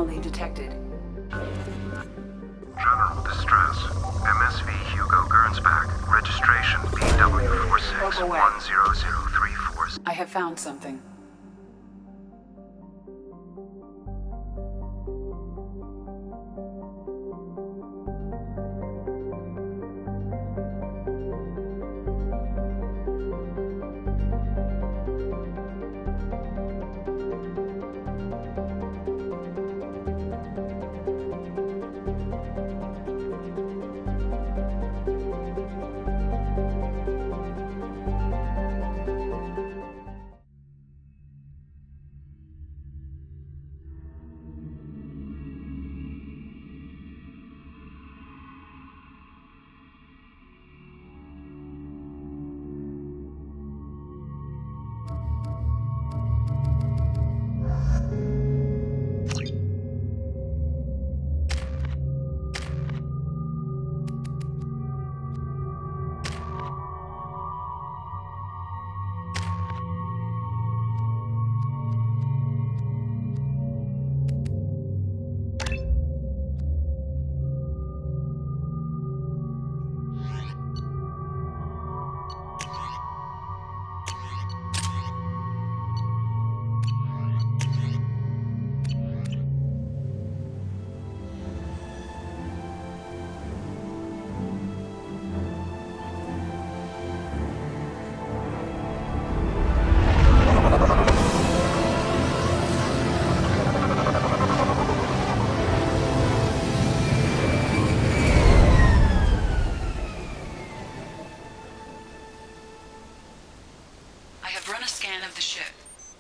anomaly detected. General distress. MSV Hugo Gernsback. Registration BW4610034. I have found something.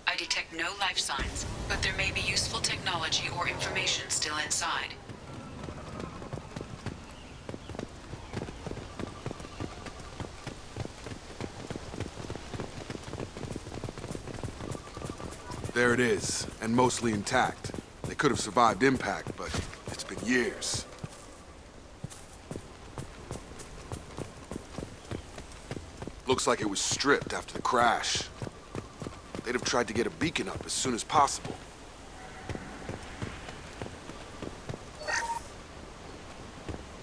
I detect no life signs, but there may be useful technology or information still inside. There it is, and mostly intact. They could have survived impact, but it's been years. Looks like it was stripped after the crash. They'd have tried to get a beacon up as soon as possible.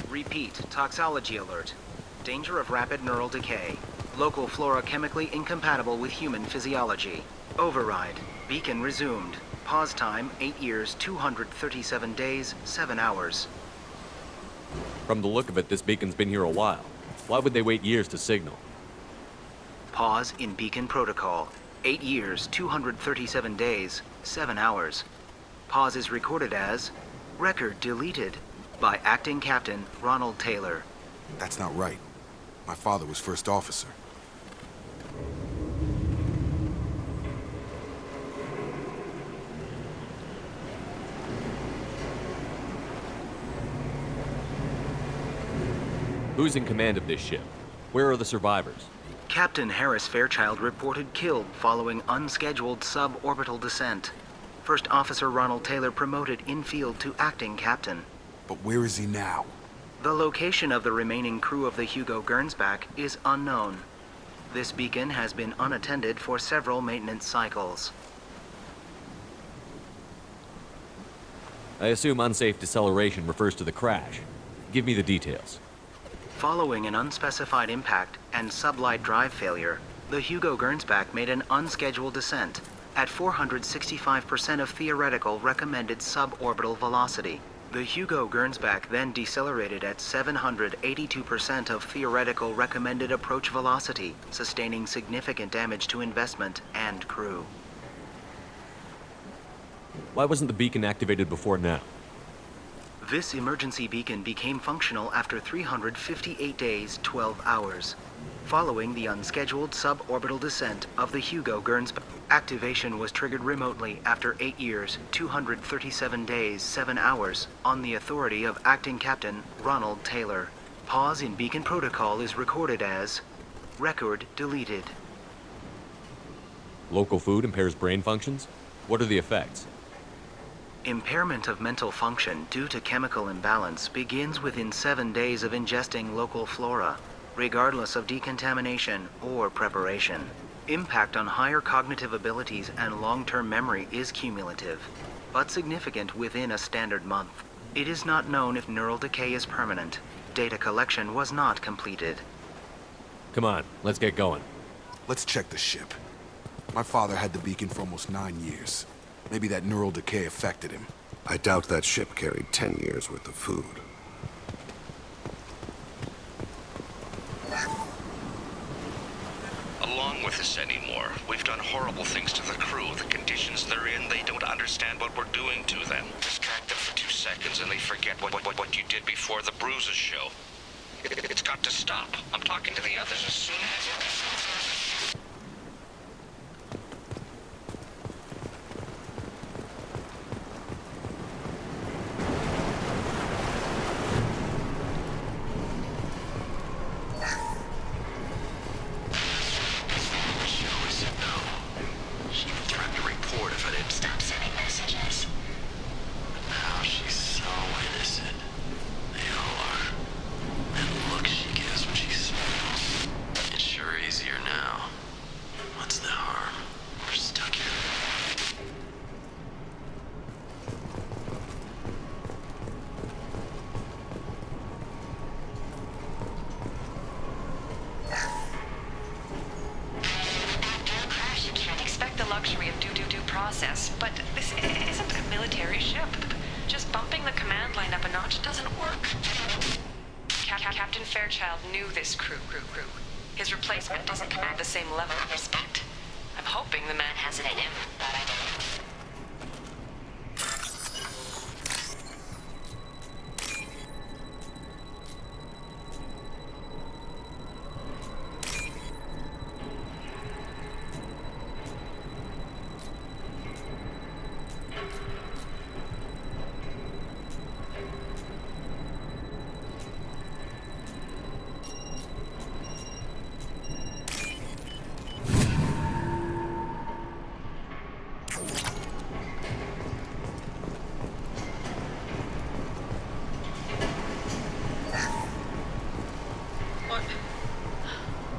Repeat, toxology alert. Danger of rapid neural decay. Local flora chemically incompatible with human physiology. Override. Beacon resumed. Pause time, 8 years, 237 days, 7 hours. From the look of it, this beacon's been here a while. Why would they wait years to signal? Pause in beacon protocol. 8 years, 237 days, 7 hours. Pause is recorded as record deleted by Acting Captain Ronald Taylor. That's not right. My father was first officer. Who's in command of this ship? Where are the survivors? Captain Harris Fairchild reported killed following unscheduled suborbital descent. First Officer Ronald Taylor promoted in-field to acting captain. But where is he now? The location of the remaining crew of the Hugo Gernsback is unknown. This beacon has been unattended for several maintenance cycles. I assume unsafe deceleration refers to the crash. Give me the details. Following an unspecified impact and sublight drive failure, the Hugo Gernsback made an unscheduled descent at 465% of theoretical recommended suborbital velocity. The Hugo Gernsback then decelerated at 782% of theoretical recommended approach velocity, sustaining significant damage to investment and crew. Why wasn't the beacon activated before now? This emergency beacon became functional after 358 days, 12 hours. Following the unscheduled suborbital descent of the Hugo Gernsback, activation was triggered remotely after 8 years, 237 days, 7 hours, on the authority of Acting Captain Ronald Taylor. Pause in beacon protocol is recorded as record deleted. Local food impairs brain functions? What are the effects? Impairment of mental function due to chemical imbalance begins within 7 days of ingesting local flora, regardless of decontamination or preparation. Impact on higher cognitive abilities and long-term memory is cumulative. but significant within a standard month. It is not known if neural decay is permanent. Data collection was not completed. Come on, let's get going. Let's check the ship. My father had the beacon for almost 9 years. Maybe that neural decay affected him. I doubt that ship carried 10 years worth of food. Along with this anymore. We've done horrible things to the crew. The conditions they're in, they don't understand what we're doing to them. Distract them for 2 seconds and they forget what you did before the bruises show. It's got to stop. I'm talking to the others as soon as... She threatened to report if I didn't stop sending messages. But now she's so innocent. They all are. And the look she gives when she smiles. It's sure easier now. What's the harm? We're stuck here. Crash, you can't expect the luxury of due process, but this isn't a military ship. Just bumping the command line up a notch doesn't work. Captain Fairchild knew this crew. His replacement doesn't command the same level of respect. I'm hoping the man has it in him, but I don't.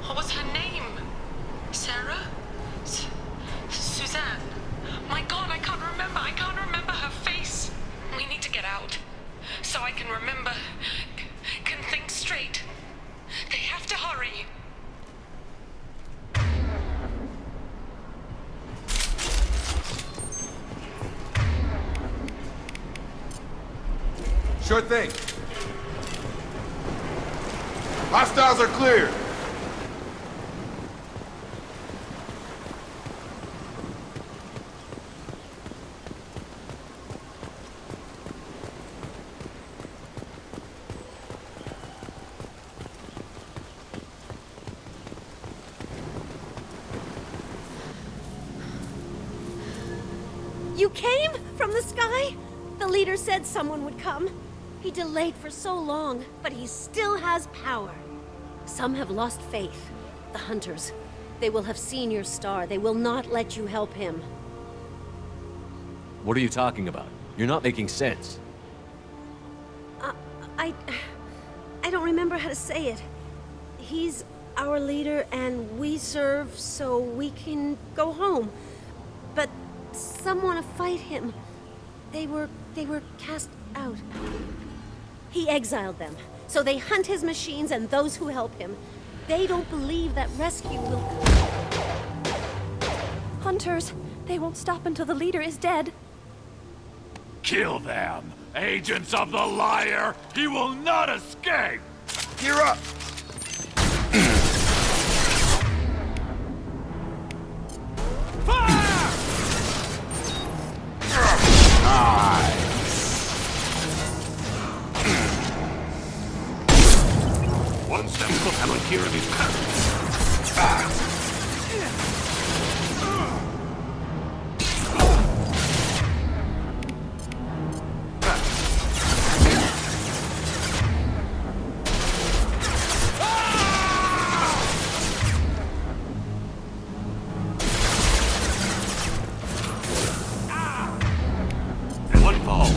What was her name? Sarah? Suzanne? My God, I can't remember. I can't remember her face. We need to get out. So I can remember. Can think straight. They have to hurry. Sure thing. Hostiles are clear. You came? From the sky? The leader said someone would come. He delayed for so long, but he still has power. Some have lost faith. The hunters. They will have seen your star. They will not let you help him. What are you talking about? You're not making sense. I don't remember how to say it. He's our leader and we serve so we can go home. But some want to fight him. They were cast out. He exiled them, so they hunt his machines and those who help him. They don't believe that rescue will come. Hunters, they won't stop until the leader is dead. Kill them! Agents of the liar! He will not escape! Gear up! Fire! One step closer here in his One fall.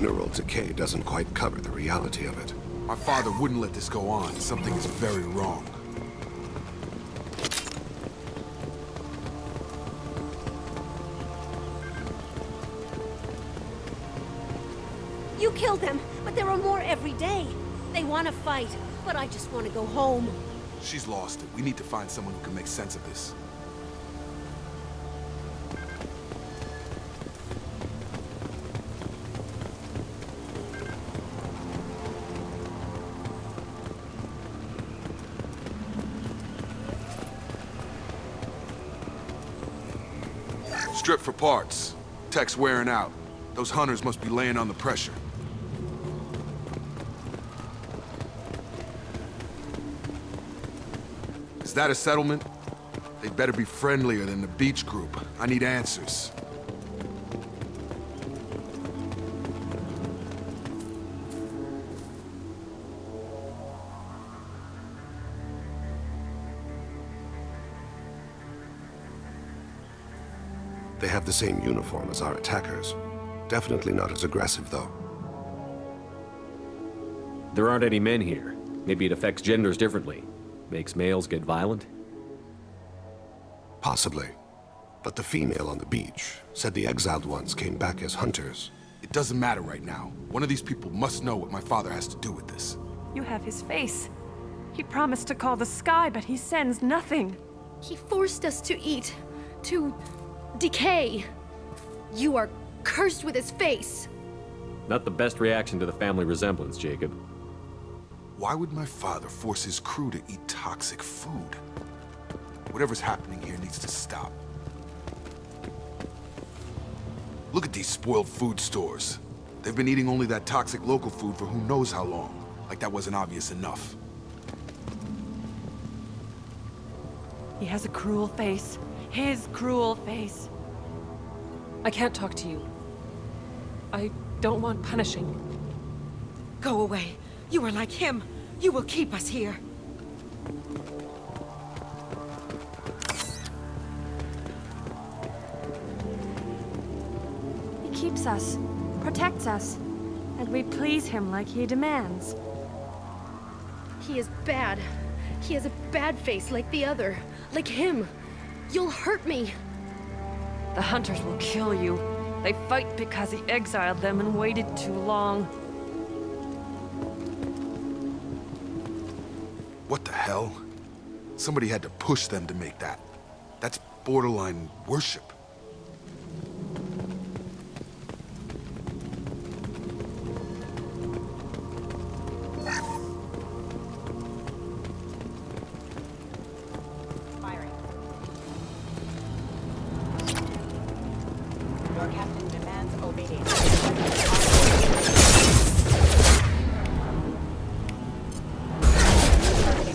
Neural decay doesn't quite cover the reality of it. My father wouldn't let this go on. Something is very wrong. You killed them, but there are more every day. They want to fight, but I just want to go home. She's lost it. We need to find someone who can make sense of this. Strip for parts. Tech's wearing out. Those hunters must be laying on the pressure. Is that a settlement? They'd better be friendlier than the beach group. I need answers. They have the same uniform as our attackers. Definitely not as aggressive, though. There aren't any men here. Maybe it affects genders differently. Makes males get violent? Possibly. But the female on the beach said the exiled ones came back as hunters. It doesn't matter right now. One of these people must know what my father has to do with this. You have his face. He promised to call the sky, but he sends nothing. He forced us to eat, to decay. You are cursed with his face. Not the best reaction to the family resemblance, Jacob. Why would my father force his crew to eat toxic food? Whatever's happening here needs to stop. Look at these spoiled food stores. They've been eating only that toxic local food for who knows how long. Like that wasn't obvious enough. He has a cruel face. His cruel face. I can't talk to you. I don't want punishing. Go away. You are like him. You will keep us here. He keeps us, protects us, and we please him like he demands. He is bad. He has a bad face like the other. Like him. You'll hurt me. The hunters will kill you. They fight because he exiled them and waited too long. What the hell? Somebody had to push them to make that. That's borderline worship. Firing. Your captain demands obedience.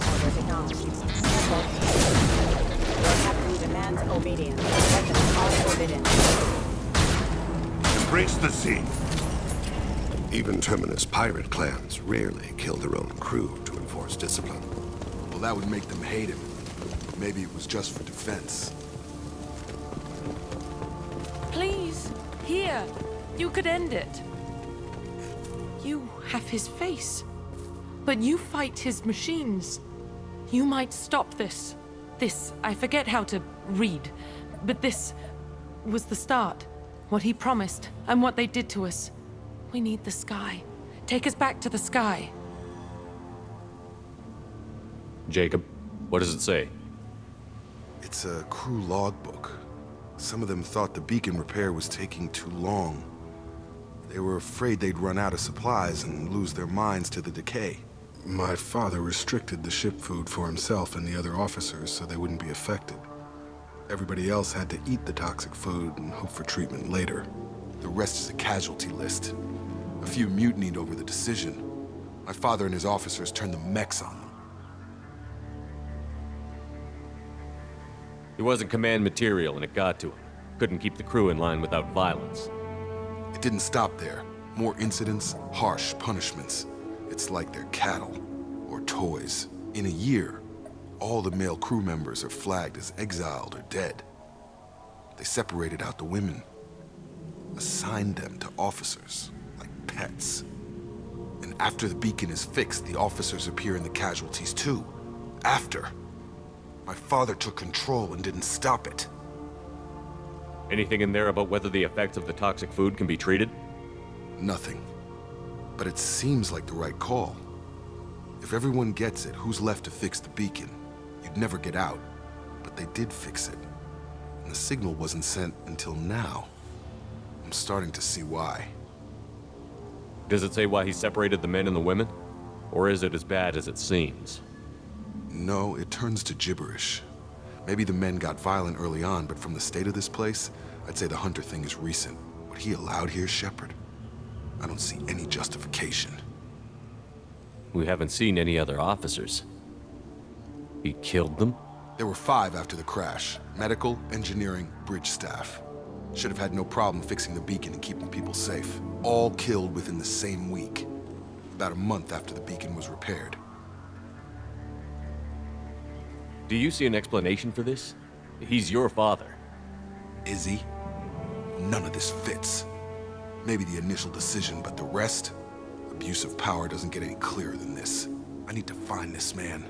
Orders acknowledged. Your captain demands obedience. Weapons are forbidden. Embrace the sea. Even Terminus pirate clans rarely kill their own crew to enforce discipline. Well, that would make them hate him. Maybe it was just for defense. Please, here. You could end it. You have his face. But you fight his machines. You might stop this. This, I forget how to read. But this was the start. What he promised, and what they did to us. We need the sky. Take us back to the sky. Jacob, what does it say? It's a crew logbook. Some of them thought the beacon repair was taking too long. They were afraid they'd run out of supplies and lose their minds to the decay. My father restricted the ship food for himself and the other officers so they wouldn't be affected. Everybody else had to eat the toxic food and hope for treatment later. The rest is a casualty list. A few mutinied over the decision. My father and his officers turned the mechs on them. He wasn't command material and it got to him. Couldn't keep the crew in line without violence. It didn't stop there. More incidents, harsh punishments. It's like they're cattle or toys. In a year, all the male crew members are flagged as exiled or dead. They separated out the women, assigned them to officers, like pets. And after the beacon is fixed, the officers appear in the casualties too. After. My father took control and didn't stop it. Anything in there about whether the effects of the toxic food can be treated? Nothing. But it seems like the right call. If everyone gets it, who's left to fix the beacon? You'd never get out. But they did fix it. And the signal wasn't sent until now. I'm starting to see why. Does it say why he separated the men and the women? Or is it as bad as it seems? No, it turns to gibberish. Maybe the men got violent early on, but from the state of this place, I'd say the Hunter thing is recent. What he allowed here, Shepard? I don't see any justification. We haven't seen any other officers. He killed them? There were 5 after the crash. Medical, engineering, bridge staff. Should have had no problem fixing the beacon and keeping people safe. All killed within the same week. About a month after the beacon was repaired. Do you see an explanation for this? He's your father. Is he? None of this fits. Maybe the initial decision, but the rest? Abuse of power doesn't get any clearer than this. I need to find this man.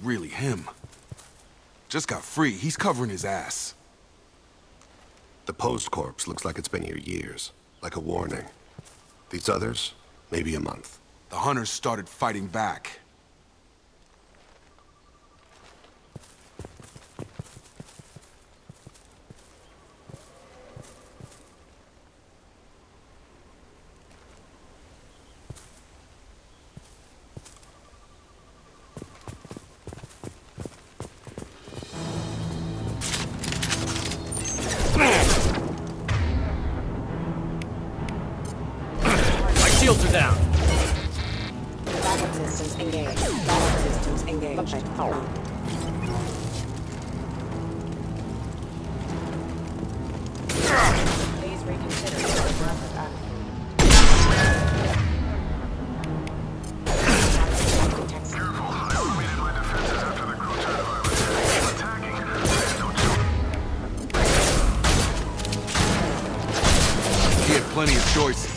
Really him. Just got free. He's covering his ass. The post corpse looks like it's been here years. Like a warning. These others, maybe a month. The Hunters started fighting back. Shields are down. Backup systems engaged. Backup systems engaged. Please reconsider your aggressive act. Careful. I automated my defenses after the crew turned violent. Attacking. He had plenty of choices.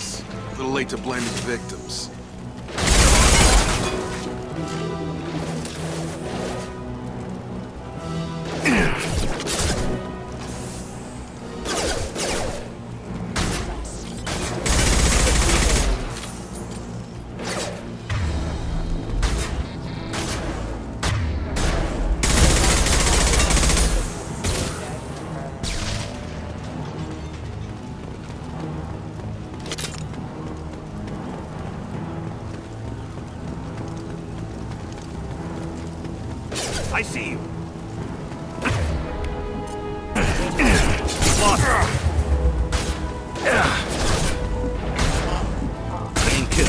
A little late to blame his victims. I see you. Clean kill.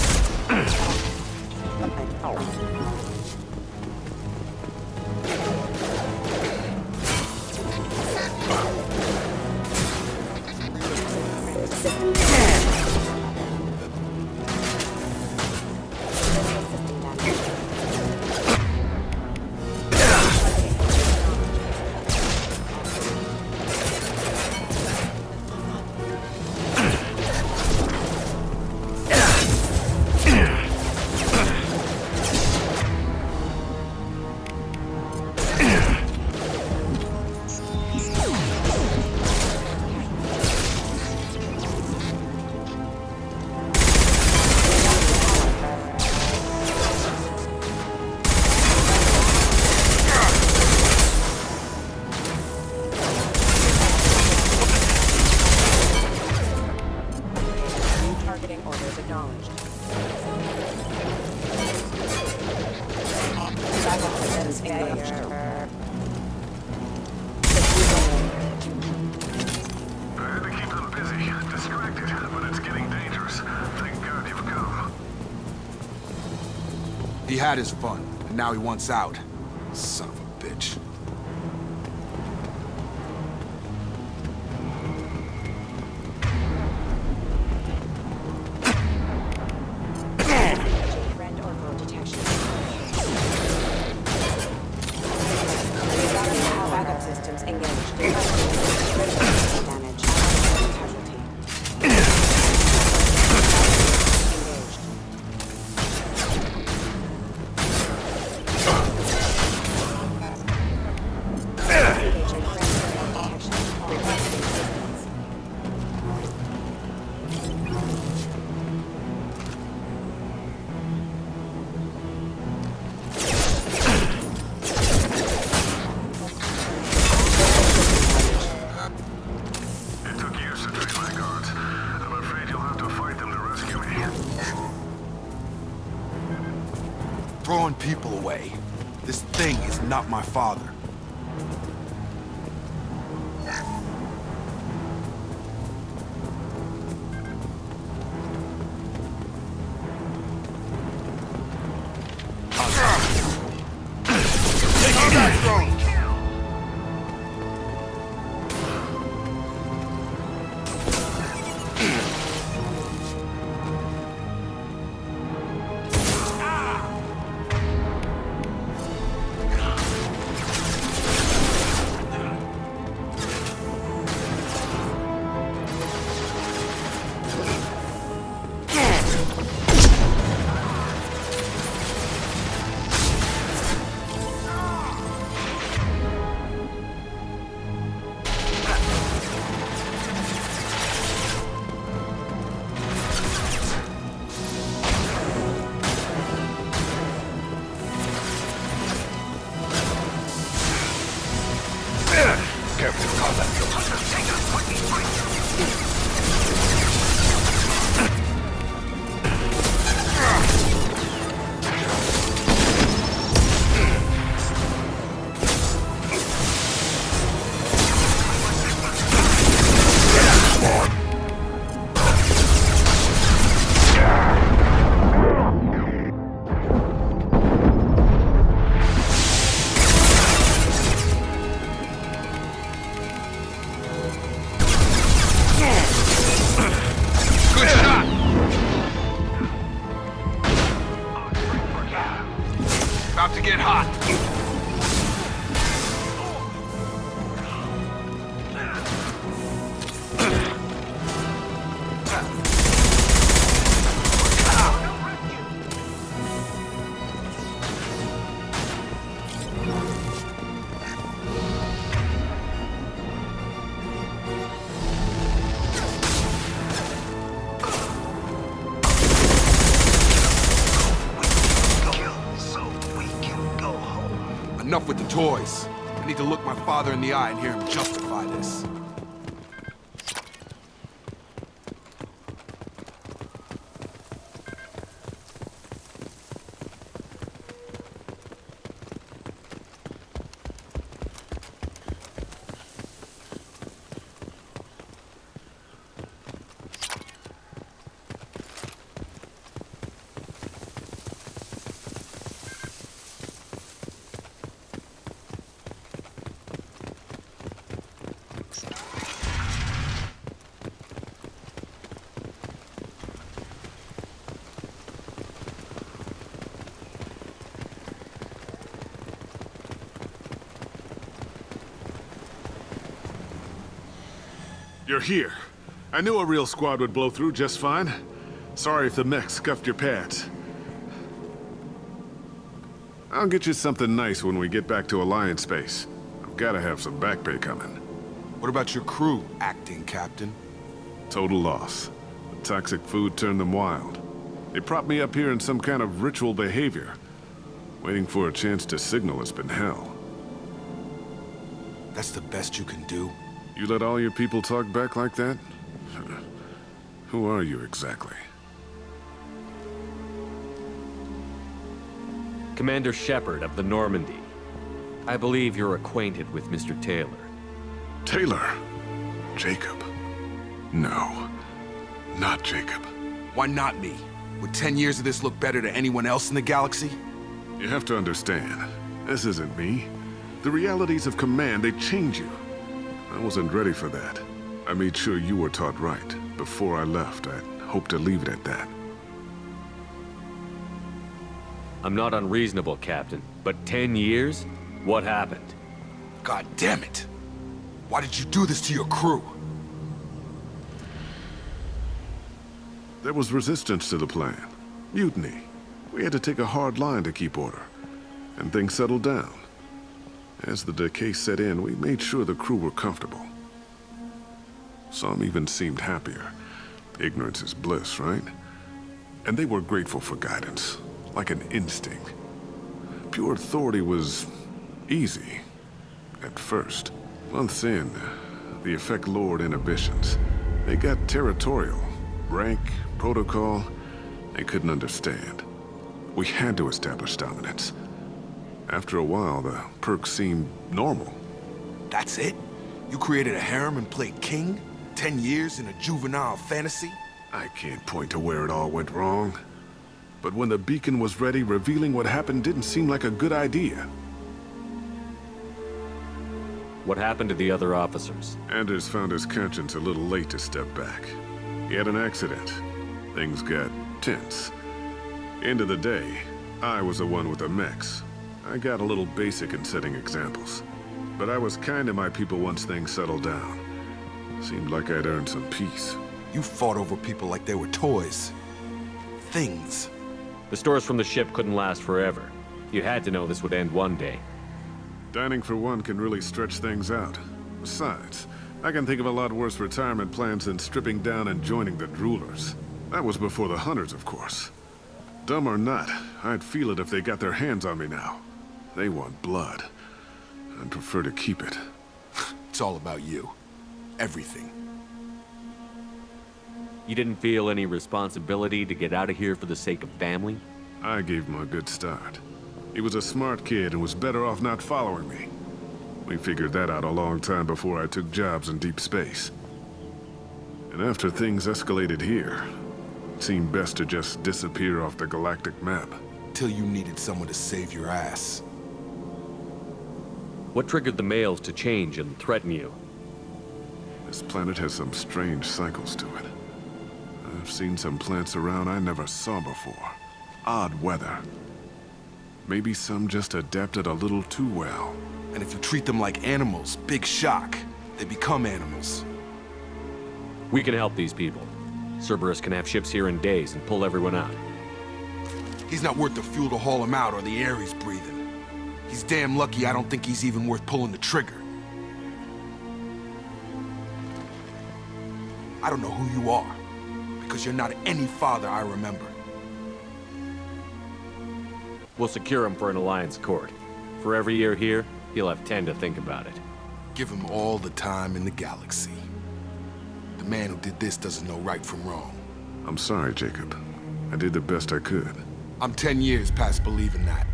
Orders acknowledged. systems engaged. I had to keep them busy, distracted, but it's getting dangerous. Thank God you've come. He had his fun, and now he wants out. Son of a bitch. Friend or foe detection. Backup systems engaged. Damage. Casualty. It took years to train my guards. I'm afraid you'll have to fight them to rescue me. Throwing people away. This thing is not my father. About to get hot. Enough with the toys. I need to look my father in the eye and hear him justify this. You're here. I knew a real squad would blow through just fine. Sorry if the mech scuffed your pads. I'll get you something nice when we get back to Alliance space. I've gotta have some back pay coming. What about your crew, acting captain? Total loss. The toxic food turned them wild. They propped me up here in some kind of ritual behavior. Waiting for a chance to signal has been hell. That's the best you can do? You let all your people talk back like that? Who are you exactly? Commander Shepard of the Normandy. I believe you're acquainted with Mr. Taylor. Taylor? Jacob? No, not Jacob. Why not me? Would 10 years of this look better to anyone else in the galaxy? You have to understand, this isn't me. The realities of command, they change you. I wasn't ready for that. I made sure you were taught right. Before I left, I hoped to leave it at that. I'm not unreasonable, Captain, but 10 years? What happened? God damn it! Why did you do this to your crew? There was resistance to the plan. Mutiny. We had to take a hard line to keep order. And things settled down. As the decay set in, we made sure the crew were comfortable. Some even seemed happier. Ignorance is bliss, right? And they were grateful for guidance, like an instinct. Pure authority was easy, at first. Months in, the effect lowered inhibitions. They got territorial. Rank, protocol, they couldn't understand. We had to establish dominance. After a while, the perks seemed normal. That's it? You created a harem and played king? 10 years in a juvenile fantasy? I can't point to where it all went wrong. But when the beacon was ready, revealing what happened didn't seem like a good idea. What happened to the other officers? Anders found his conscience a little late to step back. He had an accident. Things got tense. End of the day, I was the one with the mechs. I got a little basic in setting examples. But I was kind to my people once things settled down. Seemed like I'd earned some peace. You fought over people like they were toys. Things. The stores from the ship couldn't last forever. You had to know this would end one day. Dining for one can really stretch things out. Besides, I can think of a lot worse retirement plans than stripping down and joining the droolers. That was before the hunters, of course. Dumb or not, I'd feel it if they got their hands on me now. They want blood. I'd prefer to keep it. It's all about you. Everything. You didn't feel any responsibility to get out of here for the sake of family? I gave him a good start. He was a smart kid and was better off not following me. We figured that out a long time before I took jobs in deep space. And after things escalated here, it seemed best to just disappear off the galactic map. Till you needed someone to save your ass. What triggered the males to change and threaten you? This planet has some strange cycles to it. I've seen some plants around I never saw before. Odd weather. Maybe some just adapted a little too well. And if you treat them like animals, big shock. They become animals. We can help these people. Cerberus can have ships here in days and pull everyone out. He's not worth the fuel to haul him out or the air he's breathing. He's damn lucky I don't think he's even worth pulling the trigger. I don't know who you are, because you're not any father I remember. We'll secure him for an Alliance court. For every year here, he'll have 10 to think about it. Give him all the time in the galaxy. The man who did this doesn't know right from wrong. I'm sorry, Jacob. I did the best I could. I'm 10 years past believing that.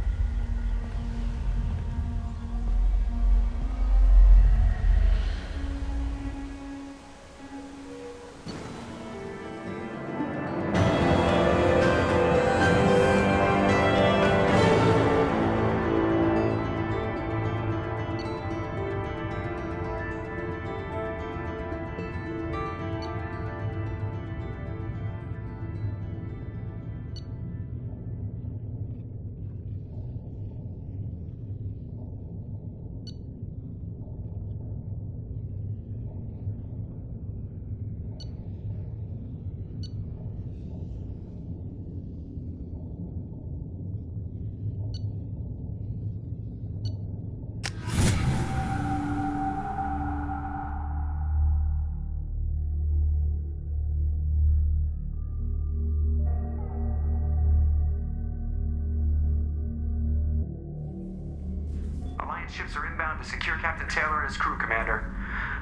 Ships are inbound to secure Captain Taylor and his crew, Commander.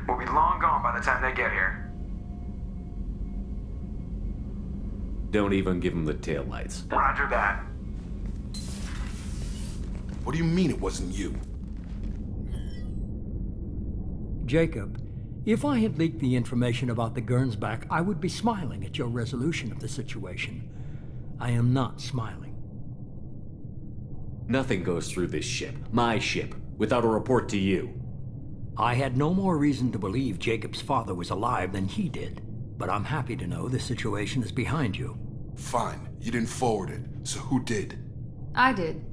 We'll be long gone by the time they get here. Don't even give him the taillights. Roger that. What do you mean it wasn't you? Jacob, if I had leaked the information about the Gernsback, I would be smiling at your resolution of the situation. I am not smiling. Nothing goes through this ship, my ship, without a report to you. I had no more reason to believe Jacob's father was alive than he did, but I'm happy to know the situation is behind you. Fine, you didn't forward it, so who did? I did.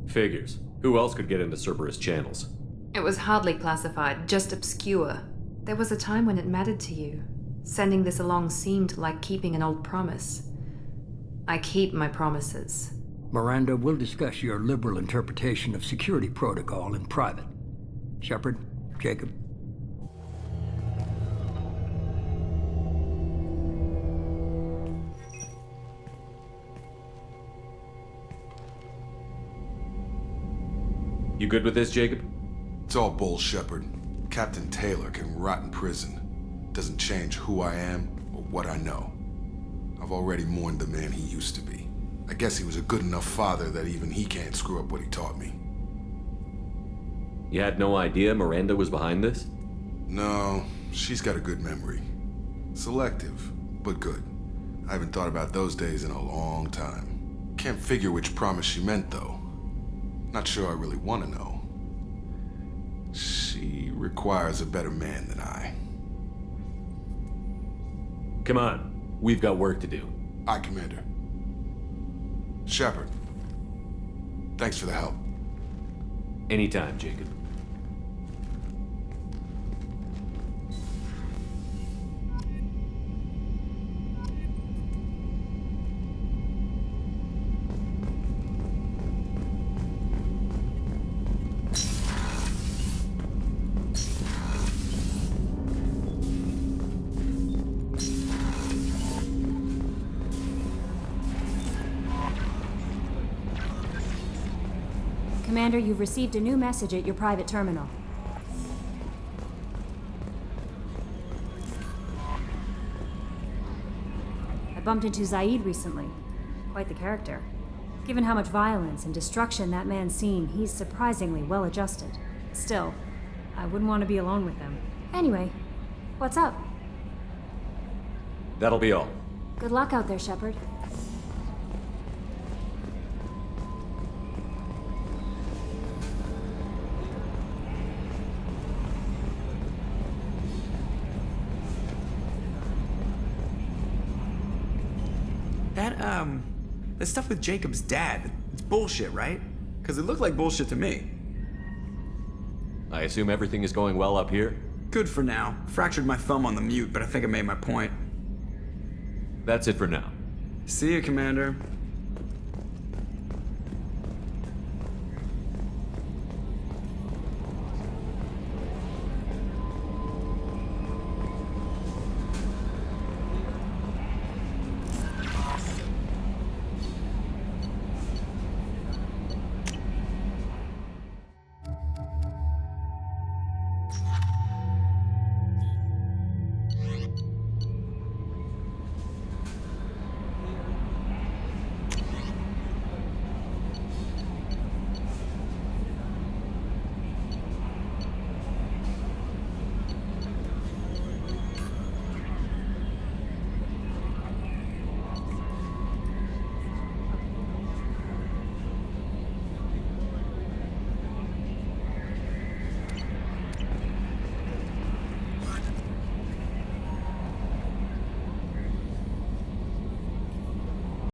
Figures. Who else could get into Cerberus channels? It was hardly classified, just obscure. There was a time when it mattered to you. Sending this along seemed like keeping an old promise. I keep my promises. Miranda, we'll discuss your liberal interpretation of security protocol in private. Shepard, Jacob. You good with this, Jacob? It's all bull, Shepard. Captain Taylor can rot in prison. Doesn't change who I am or what I know. I've already mourned the man he used to be. I guess he was a good enough father that even he can't screw up what he taught me. You had no idea Miranda was behind this? No, she's got a good memory. Selective, but good. I haven't thought about those days in a long time. Can't figure which promise she meant, though. Not sure I really want to know. She requires a better man than I. Come on. We've got work to do. Aye, Commander. Shepard. Thanks for the help. Anytime, Jacob. Commander, you've received a new message at your private terminal. I bumped into Zaid recently. Quite the character. Given how much violence and destruction that man's seen, he's surprisingly well adjusted. Still, I wouldn't want to be alone with him. Anyway, what's up? That'll be all. Good luck out there, Shepard. That stuff with Jacob's dad, it's bullshit, right? Because it looked like bullshit to me. I assume everything is going well up here? Good for now. Fractured my thumb on the mute, but I think I made my point. That's it for now. See you, Commander.